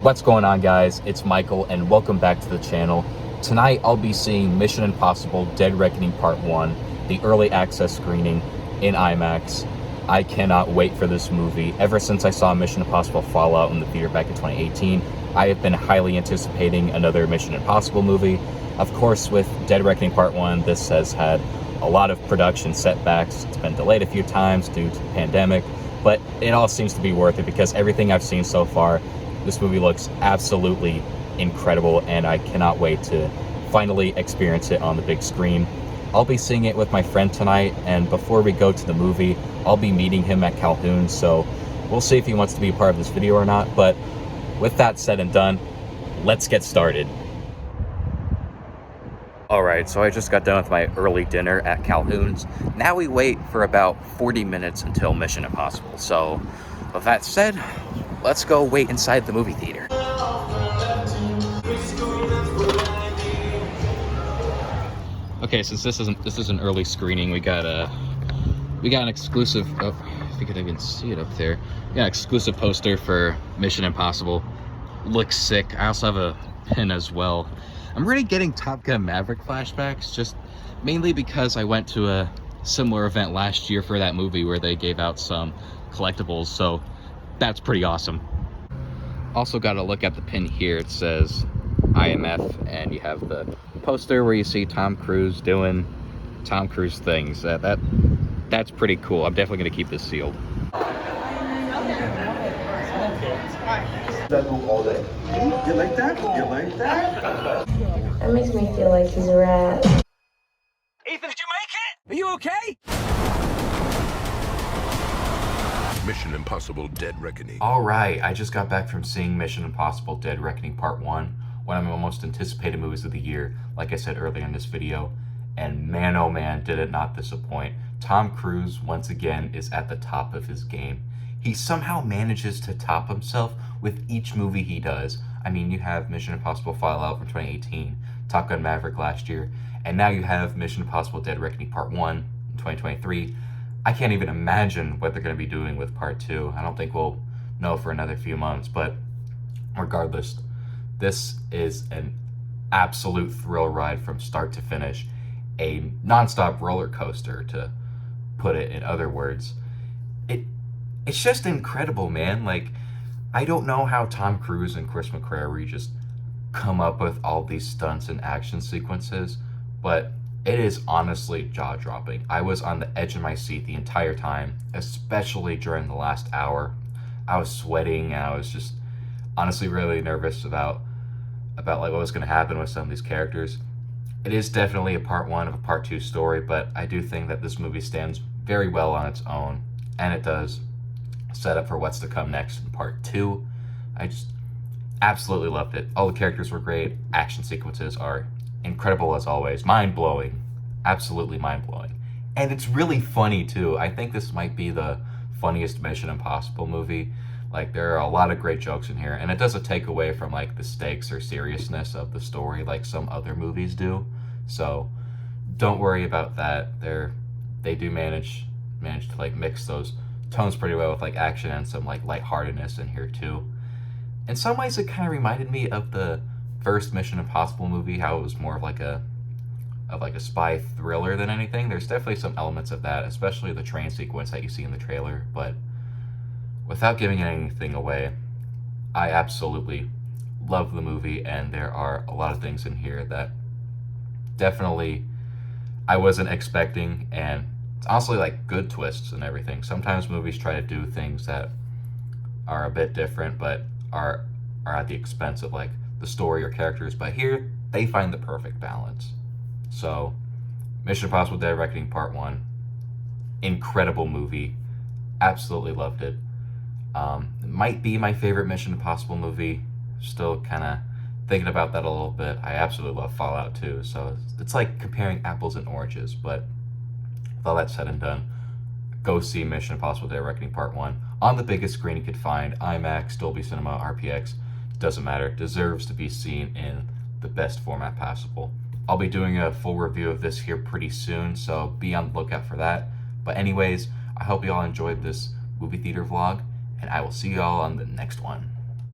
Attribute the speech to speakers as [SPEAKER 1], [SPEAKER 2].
[SPEAKER 1] What's going on, guys? It's Michael and welcome back to the channel. Tonight I'll be seeing Mission Impossible Dead Reckoning Part 1, the early access screening in IMAX. I cannot wait for this movie. Ever since I saw Mission Impossible Fallout in the theater back in 2018, I have been highly anticipating another Mission Impossible movie. Of course, with Dead Reckoning Part 1, this has had a lot of production setbacks. It's been delayed a few times due to the pandemic, but it all seems to be worth it because everything I've seen so far, this movie looks absolutely incredible, and I cannot wait to finally experience it on the big screen. I'll be seeing it with my friend tonight, and before we go to the movie, I'll be meeting him at Calhoun, so we'll see if he wants to be a part of this video or not. But with that said and done, let's get started. Alright, so I just got done with my early dinner at Calhoun's. Now we wait for about 40 minutes until Mission Impossible. So, with that said, let's go wait inside the movie theater. Okay, since this is an early screening, we got an exclusive. Oh, I think I didn't even see it up there. We got an exclusive poster for Mission Impossible. Looks sick. I also have a pin as well. I'm really getting Top Gun Maverick flashbacks, just mainly because I went to a similar event last year for that movie where they gave out some collectibles, so that's pretty awesome. Also got to look at the pin here. It says IMF, and you have the poster where you see Tom Cruise doing Tom Cruise things. That's pretty cool. I'm definitely going to keep this sealed.
[SPEAKER 2] That move all day. You like that? You like that?
[SPEAKER 3] That makes me feel like he's a rat.
[SPEAKER 4] Ethan, did you make it? Are you okay?
[SPEAKER 5] Mission Impossible Dead Reckoning.
[SPEAKER 1] Alright, I just got back from seeing Mission Impossible Dead Reckoning Part 1, one of my most anticipated movies of the year, like I said earlier in this video, and man oh man did it not disappoint. Tom Cruise, once again, is at the top of his game. He somehow manages to top himself with each movie he does. I mean, you have Mission Impossible Fallout from 2018, Top Gun Maverick last year, and now you have Mission Impossible Dead Reckoning Part 1 in 2023. I can't even imagine what they're going to be doing with Part 2. I don't think we'll know for another few months, but regardless, this is an absolute thrill ride from start to finish. A non-stop roller coaster, to put it in other words. It's just incredible, man. Like, I don't know how Tom Cruise and Chris McQuarrie just come up with all these stunts and action sequences, but it is honestly jaw-dropping. I was on the edge of my seat the entire time, especially during the last hour. I was sweating, and I was just honestly really nervous about like what was going to happen with some of these characters. It is definitely a part 1 of a part 2 story, but I do think that this movie stands very well on its own, and it does set up for what's to come next in part 2. I just absolutely loved it. All the characters were great. Action sequences are incredible as always. Mind-blowing. Absolutely mind-blowing. And it's really funny too. I think this might be the funniest Mission Impossible movie. Like, there are a lot of great jokes in here, and it doesn't take away from like the stakes or seriousness of the story like some other movies do. So don't worry about that. They do manage to like mix those tones pretty well with like action and some like lightheartedness in here too. In some ways, it kind of reminded me of the first Mission Impossible movie, how it was more of like a spy thriller than anything. There's definitely some elements of that, especially the train sequence that you see in the trailer. But without giving anything away, I absolutely love the movie, and there are a lot of things in here that definitely I wasn't expecting, and it's honestly like good twists and everything. Sometimes movies try to do things that are a bit different, but are at the expense of like the story or characters. But here, they find the perfect balance. So, Mission Impossible Dead Reckoning Part 1, incredible movie. Absolutely loved it. It might be my favorite Mission Impossible movie. Still kind of thinking about that a little bit. I absolutely love Fallout 2, so it's like comparing apples and oranges. But with all that said and done, go see Mission Impossible Dead Reckoning Part 1 on the biggest screen you could find. IMAX, Dolby Cinema, RPX, doesn't matter. Deserves to be seen in the best format possible. I'll be doing a full review of this here pretty soon, so be on the lookout for that. But anyways, I hope you all enjoyed this movie theater vlog, and I will see you all on the next one.